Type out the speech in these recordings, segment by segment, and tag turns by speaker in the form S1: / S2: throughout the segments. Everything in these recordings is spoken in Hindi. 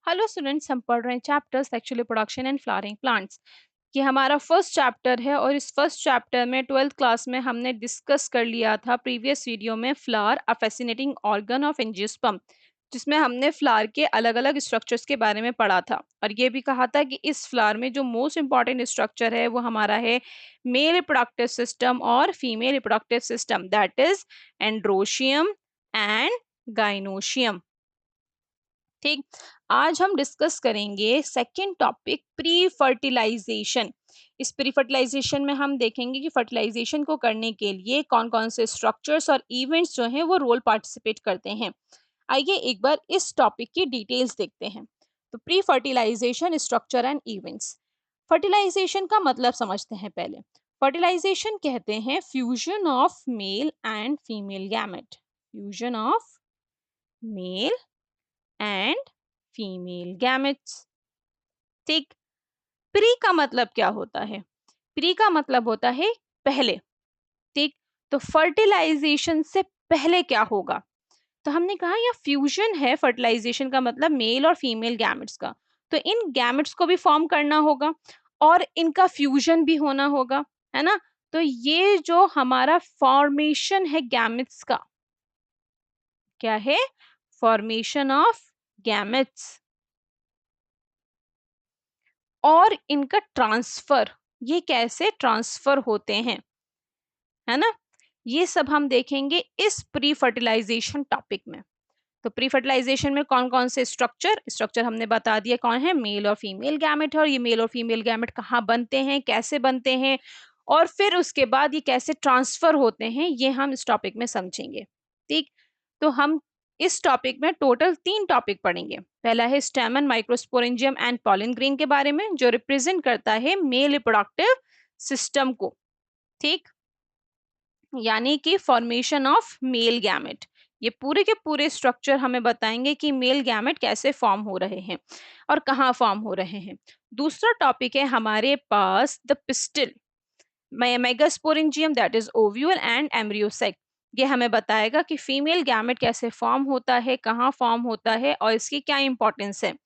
S1: हेलो स्टूडेंट्स, हम पढ़ रहे हैं chapter sexual reproduction and flowering plants. ये हमारा फर्स्ट चैप्टर है और इस फर्स्ट चैप्टर में 12th क्लास में हमने डिस्कस कर लिया था प्रीवियस वीडियो में flower a fascinating organ of angiosperm, जिसमें हमने फ्लावर के अलग अलग स्ट्रक्चर्स के बारे में पढ़ा था और ये भी कहा था कि इस फ्लावर में जो मोस्ट इंपॉर्टेंट स्ट्रक्चर है वो हमारा है मेल रिप्रोडक्टिव सिस्टम और female reproductive system, that is androecium and gynoecium. ठीक। आज हम डिस्कस करेंगे सेकेंड टॉपिक प्री फर्टिलाइजेशन। इस प्री फर्टिलाइजेशन में हम देखेंगे कि फर्टिलाइजेशन को करने के लिए कौन कौन से स्ट्रक्चर्स और इवेंट्स जो हैं वो रोल पार्टिसिपेट करते हैं। आइए एक बार इस टॉपिक की डिटेल्स देखते हैं। तो pre fertilization structure and events. Fertilization का मतलब समझते हैं पहले। फर्टिलाइजेशन कहते हैं fusion of male and female gamete. Fusion of male and female gametes. ठीक। प्री का मतलब क्या होता है? प्री का मतलब होता है पहले। ठीक। तो फर्टिलाइजेशन से पहले क्या होगा? तो हमने कहा यह फ्यूजन है, फर्टिलाइजेशन का मतलब मेल और फीमेल गैमेट्स का। तो इन गैमेट्स को भी फॉर्म करना होगा और इनका फ्यूजन भी होना होगा, है ना। तो ये जो हमारा फॉर्मेशन है गैमेट्स का, क्या है? Formation of gametes. और इनका ट्रांसफर, ये कैसे ट्रांसफर होते हैं, है ना। ये सब हम देखेंगे इस प्री फर्टिलाइजेशन टॉपिक में। तो प्री फर्टिलाइजेशन में कौन कौन से स्ट्रक्चर स्ट्रक्चर हमने बता दिया कौन है, मेल और फीमेल गैमेट है। और ये मेल और फीमेल गैमेट कहाँ बनते हैं, कैसे बनते हैं, और फिर उसके बाद ये कैसे ट्रांसफर होते हैं, ये हम इस टॉपिक में समझेंगे। ठीक। तो हम इस टॉपिक में टोटल 3 टॉपिक पढ़ेंगे। पहला है स्टेमन, माइक्रोस्पोरेंजियम एंड पॉलन ग्रेन के बारे में, जो रिप्रेजेंट करता है मेल रिप्रोडक्टिव सिस्टम को। ठीक। यानी कि फॉर्मेशन ऑफ मेल गैमेट। ये पूरे के पूरे स्ट्रक्चर हमें बताएंगे कि मेल गैमेट कैसे फॉर्म हो रहे हैं और कहाँ फॉर्म हो रहे हैं। दूसरा टॉपिक है हमारे पास the pistil, megasporangium, that is ovule and embryo sac. ये हमें बताएगा कि फीमेल गैमेट कैसे फॉर्म होता है, कहाँ फॉर्म होता है और इसकी क्या इंपॉर्टेंस है।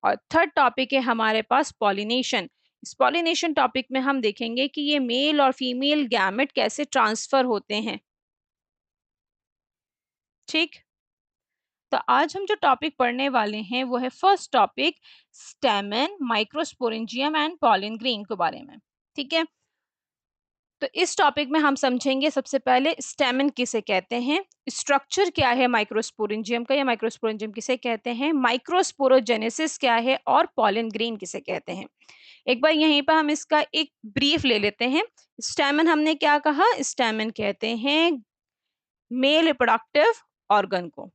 S1: और थर्ड टॉपिक है हमारे पास पॉलिनेशन। इस पॉलिनेशन टॉपिक में हम देखेंगे कि ये मेल और फीमेल गैमेट कैसे ट्रांसफर होते हैं। ठीक। तो आज हम जो टॉपिक पढ़ने वाले हैं वो है first topic स्टेमन, microsporangium and pollen grain के बारे में। ठीक है। तो इस टॉपिक में हम समझेंगे सबसे पहले स्टेमन किसे कहते हैं, स्ट्रक्चर क्या है माइक्रोस्पोरेंजियम का, या माइक्रोस्पोरेंजियम किसे कहते हैं, माइक्रोस्पोरोजेनेसिस क्या है, और पॉलन ग्रेन किसे कहते हैं। एक बार यहीं पर हम इसका एक ब्रीफ ले लेते हैं। स्टेमन हमने क्या कहा, स्टेमन कहते हैं मेल रिप्रोडक्टिव ऑर्गन को।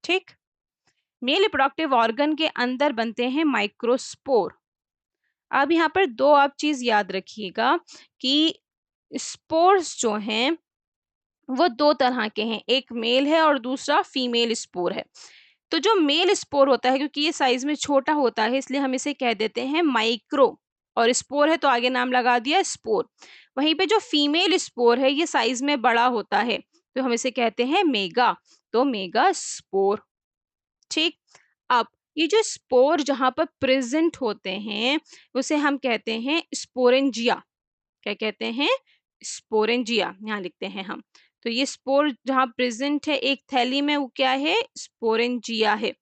S1: ठीक। मेल रिप्रोडक्टिव ऑर्गन के अंदर बनते हैं माइक्रोस्पोर। अब यहाँ पर दो आप चीज याद रखिएगा कि स्पोर्स जो हैं वो दो तरह के हैं, एक मेल है और दूसरा फीमेल स्पोर है। तो जो मेल स्पोर होता है, क्योंकि ये साइज में छोटा होता है इसलिए हम इसे कह देते हैं माइक्रो, और स्पोर है तो आगे नाम लगा दिया स्पोर। वहीं पे जो फीमेल स्पोर है ये साइज में बड़ा होता है तो हम इसे कहते हैं मेगा, तो मेगा स्पोर। ठीक। अब ये जो स्पोर जहां पर प्रेजेंट होते हैं उसे हम कहते हैं स्पोरेंजिया। क्या कहते हैं? स्पोरेंजिया, यहाँ लिखते हैं हम। तो ये स्पोर जहां प्रेजेंट है एक थैली में, वो क्या है? स्पोरेंजिया है।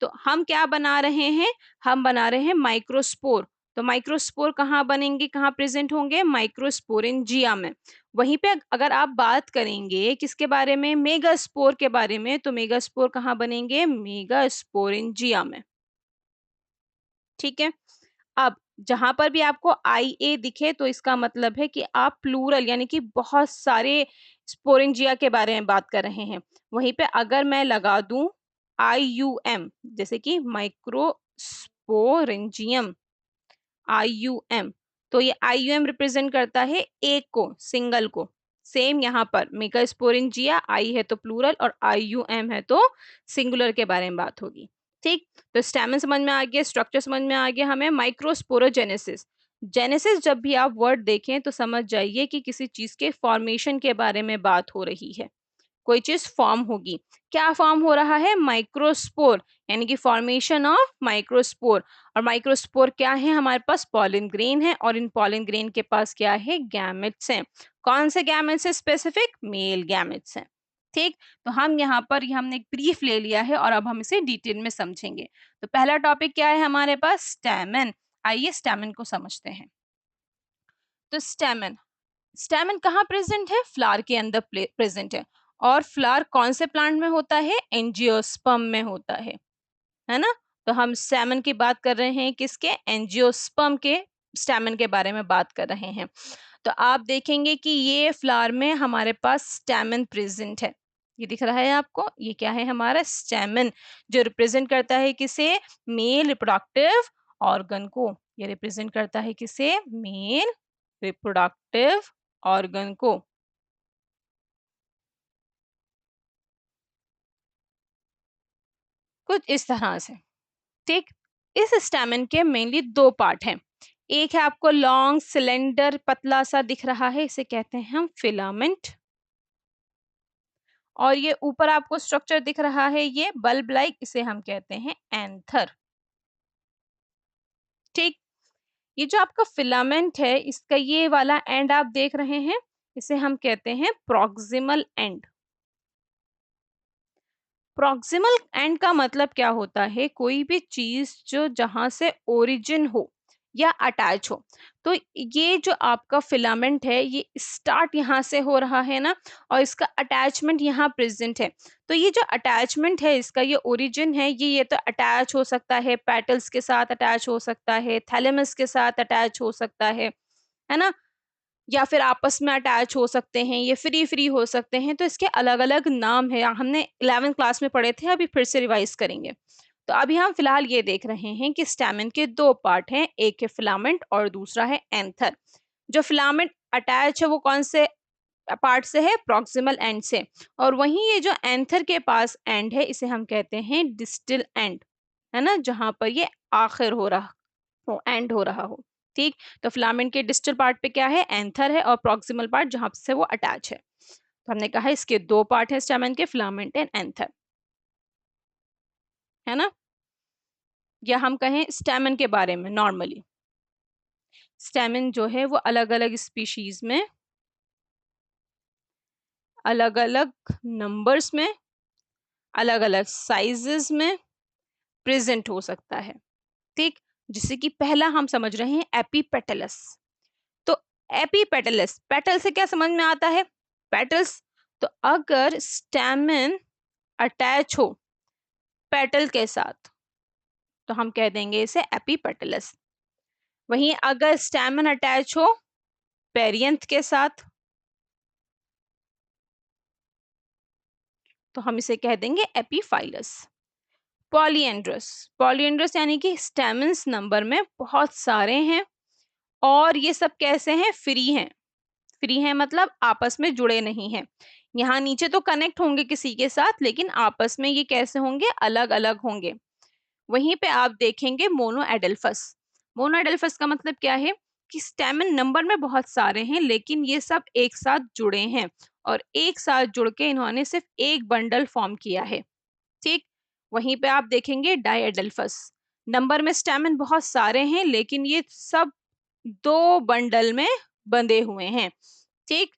S1: तो हम क्या बना रहे हैं? हम बना रहे हैं माइक्रोस्पोर। तो माइक्रोस्पोर कहाँ बनेंगे, कहाँ प्रेजेंट होंगे? माइक्रोस्पोरेंजिया में। वहीं पे अगर आप बात करेंगे किसके बारे में, मेगास्पोर के बारे में, तो मेगास्पोर कहाँ बनेंगे? मेगास्पोरेंजिया में। ठीक है। अब जहां पर भी आपको आई ए दिखे तो इसका मतलब है कि आप प्लूरल यानी कि बहुत सारे स्पोरेंजिया के बारे में बात कर रहे हैं। वहीं पे अगर मैं लगा दूं आई यू एम, जैसे कि माइक्रोस्पोरेंजियम, आई यू एम, तो ये आई यू एम रिप्रेजेंट करता है एक को, सिंगल को। सेम यहाँ पर मेगास्पोरेंजिया, आई है तो प्लूरल और आई यू एम है तो सिंगुलर के बारे में बात होगी। ठीक। तो स्टेमन समझ में आ गया, स्ट्रक्चर समझ में आ गया हमें। माइक्रोस्पोरोजेनेसिस, जेनेसिस जब भी आप वर्ड देखें तो समझ जाइए कि किसी चीज के फॉर्मेशन के बारे में बात हो रही है। कोई चीज फॉर्म होगी। क्या फॉर्म हो रहा है? माइक्रोस्पोर, यानी कि फॉर्मेशन ऑफ माइक्रोस्पोर। और माइक्रोस्पोर क्या है? हमारे पास पॉलन ग्रेन है, और इन पॉलन ग्रेन के पास क्या है? गैमेट्स हैं। कौन से गैमेट्स है? स्पेसिफिक मेल गैमेट्स हैं। ठीक, तो हम यहाँ पर हमने एक ब्रीफ ले लिया है और अब हम इसे डिटेल में समझेंगे। तो पहला टॉपिक क्या है हमारे पास? स्टैमेन। आइए स्टैमेन को समझते हैं। तो स्टैमेन, स्टैमेन कहाँ प्रेजेंट है? फ्लावर के अंदर प्रेजेंट है। और फ्लावर कौन से प्लांट में होता है? एंजियोस्पर्म में होता है ना। तो हम स्टैमेन की बात कर रहे हैं, किसके? एंजियोस्पर्म के स्टैमेन के बारे में बात कर रहे हैं। तो आप देखेंगे कि ये फ्लावर में हमारे पास स्टैमेन प्रेजेंट है। ये दिख रहा है आपको? ये क्या है? हमारा स्टैमेन, जो रिप्रेजेंट करता है किसे? मेल रिप्रोडक्टिव ऑर्गन को। ये रिप्रेजेंट करता है किसे? मेल रिप्रोडक्टिव ऑर्गन को। कुछ इस तरह से। ठीक, इस स्टैमेन के मेनली दो पार्ट हैं। एक है आपको लॉन्ग सिलेंडर पतला सा दिख रहा है, इसे कहते हैं हम फिलामेंट। और ये ऊपर आपको स्ट्रक्चर दिख रहा है, ये बल्ब लाइक, इसे हम कहते हैं एंथर। ठीक, ये जो आपका फिलामेंट है, इसका ये वाला एंड आप देख रहे हैं, इसे हम कहते हैं प्रॉक्सिमल एंड। प्रॉक्सिमल एंड का मतलब क्या होता है? कोई भी चीज जो जहां से ओरिजिन हो या अटैच हो। तो ये जो आपका फिलामेंट है, ये स्टार्ट यहाँ से हो रहा है ना, और इसका अटैचमेंट यहाँ प्रेजेंट है। तो ये जो अटैचमेंट है, इसका ये ओरिजिन है, ये तो अटैच हो सकता है, पेटल्स के साथ अटैच हो सकता है, थैलेमस के साथ अटैच हो सकता है ना, या फिर आपस में अटैच हो सकते हैं, ये फ्री फ्री हो सकते हैं। तो इसके अलग अलग नाम है, हमने 11th क्लास में पढ़े थे, अभी फिर से रिवाइज करेंगे। तो अभी हम फिलहाल ये देख रहे हैं कि स्टैमेन के दो पार्ट हैं, एक है फिलामेंट और दूसरा है एंथर। जो फिलामेंट अटैच है वो कौन से पार्ट से है? प्रॉक्सिमल एंड से। और वहीं ये जो एंथर के पास एंड है, इसे हम कहते हैं डिस्टल एंड, है ना, जहां पर ये आखिर हो रहा हो, एंड हो रहा हो। ठीक, तो फिलामेंट के डिस्टल पार्ट पे क्या है? एंथर है, और प्रॉक्सिमल पार्ट जहां से वो अटैच है। तो हमने कहा इसके दो पार्ट हैं स्टेमन के, फिलामेंट एंड एंथर, है ना। या हम कहें स्टेमन के बारे में नॉर्मली, स्टेमन जो है वो अलग अलग स्पीशीज में, अलग अलग नंबर्स में, अलग अलग साइजेस में प्रेजेंट हो सकता है। ठीक, जिससे कि पहला हम समझ रहे हैं एपीपेटलस। तो एपीपेटलस, पेटल से क्या समझ में आता है? पेटल्स। तो अगर स्टेमन अटैच हो पेटल के साथ, तो हम कह देंगे इसे एपीपेटलस। वहीं अगर स्टेमन अटैच हो पेरियंथ के साथ, तो हम इसे कह देंगे एपीफाइलस। पॉलीएंड्रस, पॉलीएंड्रस यानी कि स्टेमन्स नंबर में बहुत सारे हैं, और ये सब कैसे हैं? फ्री हैं। फ्री है मतलब आपस में जुड़े नहीं हैं। यहाँ नीचे तो कनेक्ट होंगे किसी के साथ, लेकिन आपस में ये कैसे होंगे? अलग अलग होंगे। वहीं पे आप देखेंगे मोनोएडल्फस। मोनोएडल्फस का मतलब क्या है? कि स्टेमन नंबर में बहुत सारे हैं, लेकिन ये सब एक साथ जुड़े हैं, और एक साथ जुड़ के इन्होंने सिर्फ एक बंडल फॉर्म किया है। ठीक, वहीं पे आप देखेंगे डाइएडल्फस। नंबर में स्टेमन बहुत सारे हैं, लेकिन ये सब दो बंडल में बंधे हुए हैं। ठीक,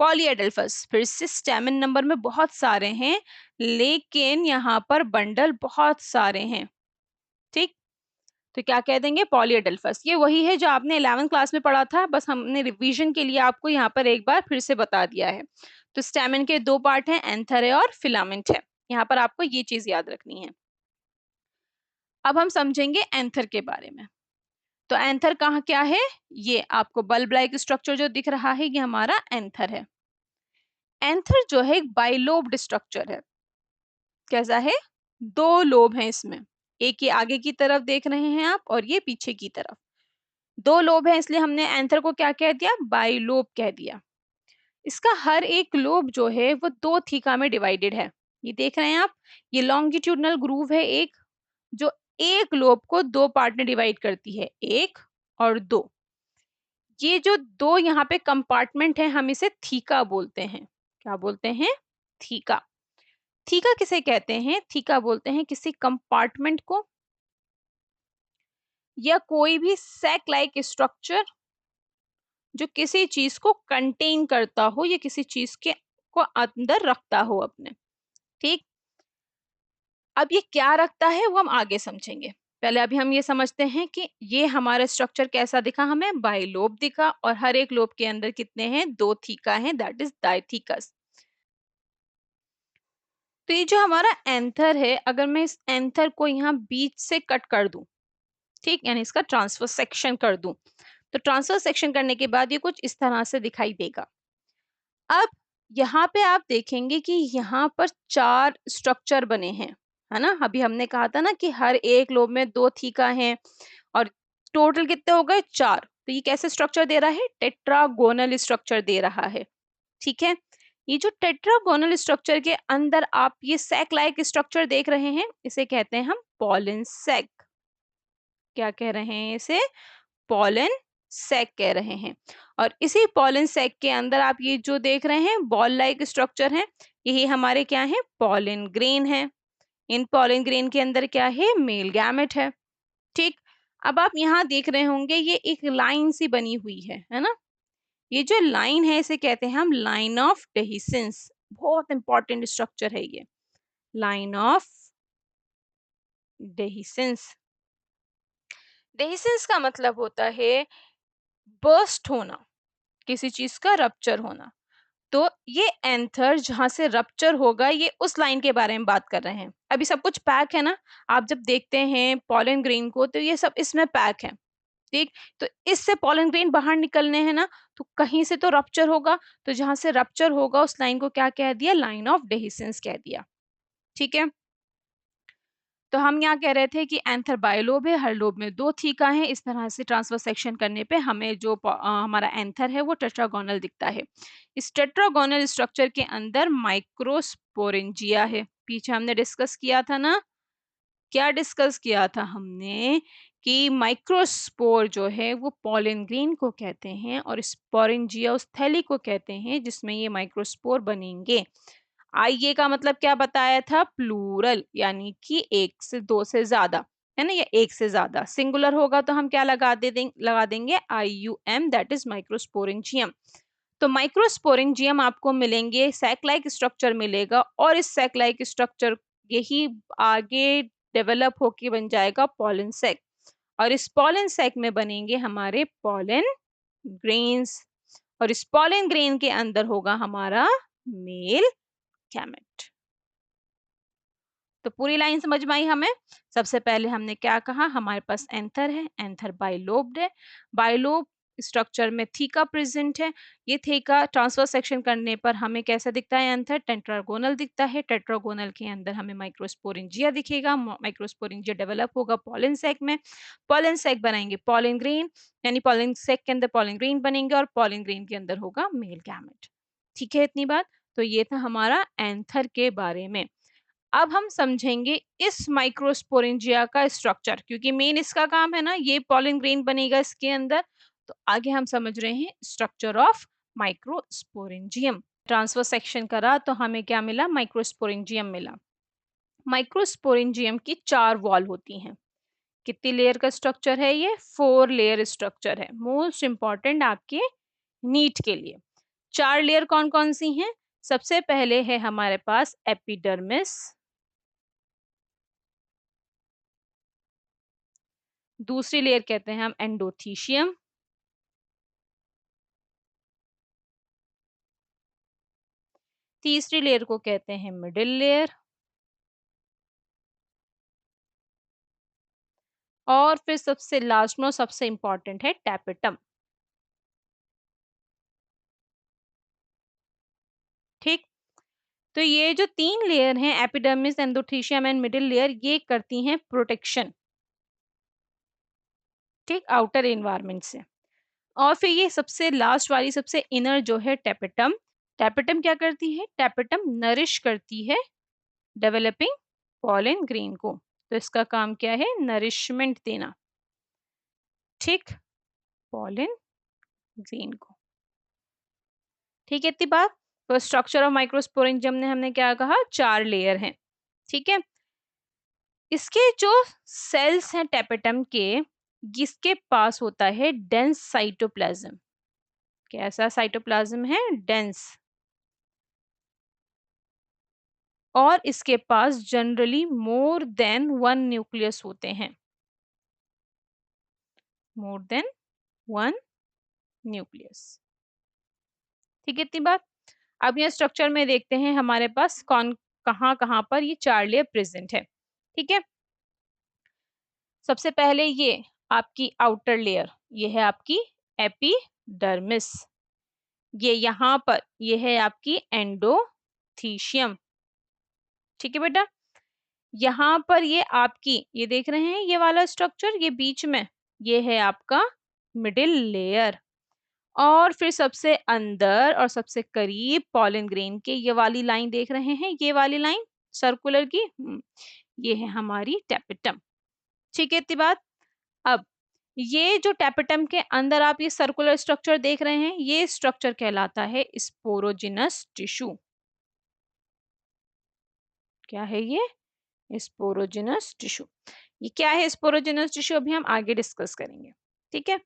S1: पॉलीएडल्फस फिर से स्टेमन नंबर में बहुत सारे हैं, लेकिन यहाँ पर बंडल बहुत सारे हैं। ठीक, तो क्या कह देंगे? पॉलीएडल्फस। ये वही है जो आपने 11th क्लास में पढ़ा था, बस हमने रिवीजन के लिए आपको यहाँ पर एक बार फिर से बता दिया है। तो स्टेमन के दो पार्ट हैं, एंथर है और फिलामेंट है। यहाँ पर आपको ये चीज याद रखनी है। अब हम समझेंगे एंथर के बारे में। तो एंथर कहाँ क्या है? ये आपको बल्ब लाइक स्ट्रक्चर जो दिख रहा है, ये हमारा एंथर है। एंथर जो है एक बाइलोब्ड स्ट्रक्चर है। कैसा है? दो लोब हैं इसमें, एक ये आगे की तरफ देख रहे हैं आप, और ये पीछे की तरफ। दो लोब है, इसलिए हमने एंथर को क्या कह दिया? बाइलोब कह दिया। इसका हर एक लोब जो है वो दो थीका में डिवाइडेड है। ये देख रहे हैं आप, ये लॉन्गिट्यूडनल ग्रूव है एक, जो एक लोब को दो पार्ट में डिवाइड करती है, एक और दो। ये जो दो यहाँ पे कंपार्टमेंट है, हम इसे थीका बोलते हैं। क्या बोलते हैं? थीका। थीका किसे कहते हैं? थीका बोलते हैं किसी कंपार्टमेंट को या कोई भी सैक लाइक स्ट्रक्चर जो किसी चीज को कंटेन करता हो या किसी चीज के को अंदर रखता हो अपने। ठीक, अब ये क्या रखता है वो हम आगे समझेंगे। पहले अभी हम ये समझते हैं कि ये हमारा स्ट्रक्चर कैसा दिखा, हमें बाइलोब दिखा और हर एक लोब के अंदर कितने हैं? 2 थीका हैं, दैट इज डाइथीकस। तो ये जो हमारा एंथर है, अगर मैं इस एंथर को यहाँ बीच से कट कर दूं, ठीक, यानी इसका ट्रांसफर सेक्शन कर दूं, तो ट्रांसफर सेक्शन करने के बाद ये कुछ इस तरह से दिखाई देगा। अब यहाँ पे आप देखेंगे कि यहाँ पर 4 स्ट्रक्चर बने हैं, है ना? अभी हमने कहा था ना कि हर एक लोब में 2 थीका हैं और टोटल कितने हो गए? 4। तो ये कैसे स्ट्रक्चर दे रहा है? टेट्रागोनल स्ट्रक्चर दे रहा है। ठीक है, ये जो टेट्रागोनल स्ट्रक्चर के अंदर आप ये सैक लाइक स्ट्रक्चर देख रहे हैं, इसे कहते हैं हम पॉलन सैक। क्या कह रहे हैं इसे? पॉलन सैक कह रहे हैं। और इसी पॉलन सैक के अंदर आप ये जो देख रहे हैं बॉल लाइक स्ट्रक्चर है, यही हमारे क्या है? पॉलन ग्रेन है। इन पॉलन ग्रेन के अंदर क्या है? मेल गैमेट है। ठीक, अब आप यहाँ देख रहे होंगे ये एक लाइन सी बनी हुई है ना? ये जो लाइन है इसे कहते हैं हम लाइन ऑफ डेहिसेंस। बहुत इंपॉर्टेंट स्ट्रक्चर है ये, लाइन ऑफ डेहिसेंस। डेहिसेंस का मतलब होता है बर्स्ट होना, किसी चीज का रप्चर होना। तो ये एंथर जहां से रप्चर होगा, ये उस लाइन के बारे में बात कर रहे हैं। अभी सब कुछ पैक है ना, आप जब देखते हैं पॉलन ग्रेन को तो ये सब इसमें पैक है। ठीक, तो इससे पॉलन ग्रेन बाहर निकलने हैं ना, तो कहीं से तो रप्चर होगा, तो जहां से रप्चर होगा उस लाइन को क्या कह दिया? लाइन ऑफ डेहिसेंस कह दिया। ठीक है, तो हम यहाँ कह रहे थे कि एंथर बायोलोब है, हर लोब में 2 थीका है। इस तरह से ट्रांसफर सेक्शन करने पे हमें जो हमारा एंथर है वो टेट्रागोनल दिखता है। इस टेट्रागोनल स्ट्रक्चर के अंदर माइक्रोस्पोरेंजिया है। पीछे हमने डिस्कस किया था ना, क्या डिस्कस किया था हमने? कि माइक्रोस्पोर जो है वो पॉलन ग्रेन को कहते हैं और स्पोरेंजिया उस थैली को कहते हैं जिसमें ये माइक्रोस्पोर बनेंगे। आइए का मतलब क्या बताया था? प्लूरल, यानी कि एक से दो से ज्यादा, है ना? या एक से ज्यादा। सिंगुलर होगा तो हम क्या लगा देंगे IUM, दैट इज माइक्रोस्पोरेंजियम। तो माइक्रोस्पोरेंजियम आपको मिलेंगे, सैक लाइक स्ट्रक्चर मिलेगा और इस सैक लाइक स्ट्रक्चर यही आगे डेवलप होके बन जाएगा पॉलन सैक और इस पॉलन सैक में बनेंगे हमारे पॉलन ग्रेन्स और इस पॉलन ग्रेन के अंदर होगा हमारा मेल गैमेट। तो पूरी लाइन समझ में आई हमें? सबसे पहले हमने क्या कहा? हमारे पास एंथर है, एंथर बाइलोब्ड है, बाइलोब स्ट्रक्चर में थीका प्रेजेंट है। ये थीका ट्रांसफर सेक्शन करने पर हमें कैसा दिखता है? एंथर टेट्रागोनल दिखता है। टेट्रागोनल के अंदर हमें माइक्रोस्पोरेंजिया दिखेगा। माइक्रोस्पोरेंजिया डेवलप होगा पॉलन सैक में, पॉलन सैक बनाएंगे पॉलन ग्रेन, यानी पॉलन सैक के अंदर पॉलन ग्रेन बनेंगे और पॉलन ग्रेन के अंदर होगा मेल गैमेट। ठीक है, इतनी बात। तो ये था हमारा एंथर के बारे में। अब हम समझेंगे इस माइक्रोस्पोरेंजिया का स्ट्रक्चर, क्योंकि मेन इसका काम है ना, ये पॉलन ग्रेन बनेगा इसके अंदर। तो आगे हम समझ रहे हैं structure of microsporangium. Transfer section करा तो हमें क्या मिला? माइक्रोस्पोरेंजियम मिला। माइक्रोस्पोरेंजियम की 4 वॉल होती हैं। कितनी लेयर का स्ट्रक्चर है ये? 4 लेयर स्ट्रक्चर है, मोस्ट इंपॉर्टेंट आपके नीट के लिए। 4 लेयर कौन कौन सी हैं? सबसे पहले है हमारे पास एपिडर्मिस, दूसरी लेयर कहते हैं हम एंडोथीशियम, तीसरी लेयर को कहते हैं मिडिल लेयर और फिर सबसे लास्ट में सबसे इंपॉर्टेंट है टैपेटम। ठीक, तो ये जो 3 लेयर हैं epidermis, endothecium and middle layer, ये करती हैं प्रोटेक्शन, ठीक, आउटर एनवायरनमेंट से। और फिर ये सबसे लास्ट वाली सबसे इनर जो है टैपेटम, टैपेटम क्या करती है? टैपेटम नरिश करती है डेवलपिंग पॉलन ग्रेन को। तो इसका काम क्या है? नरिशमेंट देना, ठीक, पॉलन ग्रेन को। ठीक है, इतनी बात। तो स्ट्रक्चर ऑफ माइक्रोस्पोरेंजियम में हमने क्या कहा, 4 लेयर हैं, ठीक है। इसके जो सेल्स हैं टेपेटम के, जिसके पास होता है डेंस साइटोप्लाज्म। कैसा साइटोप्लाज्म है, डेंस। और इसके पास generally more than one nucleus होते हैं, मोर देन वन न्यूक्लियस, ठीक है। इतनी बात। अब यहाँ स्ट्रक्चर में देखते हैं हमारे पास कौन कहाँ कहाँ पर ये 4 लेयर प्रेजेंट है, ठीक है। सबसे पहले ये आपकी आउटर लेयर, ये है आपकी एपिडर्मिस। ये यहाँ पर ये है आपकी एंडोथीशियम, ठीक है बेटा। यहाँ पर ये आपकी, ये देख रहे हैं ये वाला स्ट्रक्चर, ये बीच में ये है आपका मिडिल लेयर। और फिर सबसे अंदर और सबसे करीब पॉलन ग्रेन के ये वाली लाइन देख रहे हैं, ये वाली लाइन सर्कुलर की, ये है हमारी टेपिटम, ठीक है। इतनी बात। अब ये जो टेपिटम के अंदर आप ये सर्कुलर स्ट्रक्चर देख रहे हैं, ये स्ट्रक्चर कहलाता है स्पोरोजिनस टिश्यू। क्या है ये, स्पोरोजिनस टिश्यू। ये क्या है स्पोरोजिनस टिश्यू, अभी हम आगे डिस्कस करेंगे, ठीक है।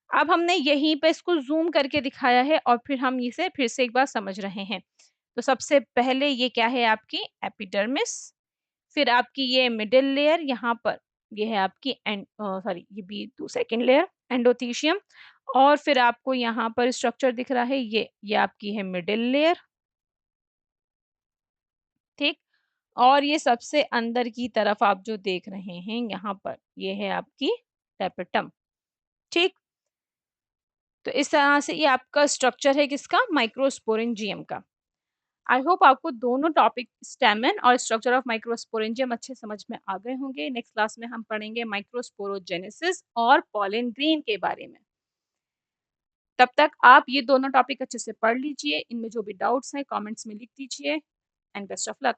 S1: अब हमने यहीं पे इसको जूम करके दिखाया है और फिर हम इसे फिर से एक बार समझ रहे हैं। तो सबसे पहले ये क्या है आपकी एपिडर्मिस, फिर आपकी ये मिडिल लेयर यहाँ पर, ये है आपकी सॉरी ये बी सेकंड लेयर एंडोथीशियम। और फिर आपको यहाँ पर स्ट्रक्चर दिख रहा है, ये आपकी है मिडिल लेयर, ठीक। और ये सबसे अंदर की तरफ आप जो देख रहे हैं यहाँ पर, ये है आपकी टेपिटम, ठीक। तो इस तरह से ये आपका स्ट्रक्चर है किसका, माइक्रोस्पोरेंजियम का। आई होप आपको दोनों टॉपिक स्टेमन और स्ट्रक्चर ऑफ माइक्रोस्पोरेंजियम अच्छे समझ में आ गए होंगे। नेक्स्ट क्लास में हम पढ़ेंगे माइक्रोस्पोरोजेनेसिस और पॉलन ग्रेन के बारे में। तब तक आप ये दोनों टॉपिक अच्छे से पढ़ लीजिए, इनमें जो भी डाउट्स हैं कमेंट्स में लिख दीजिए एंड बेस्ट ऑफ लक।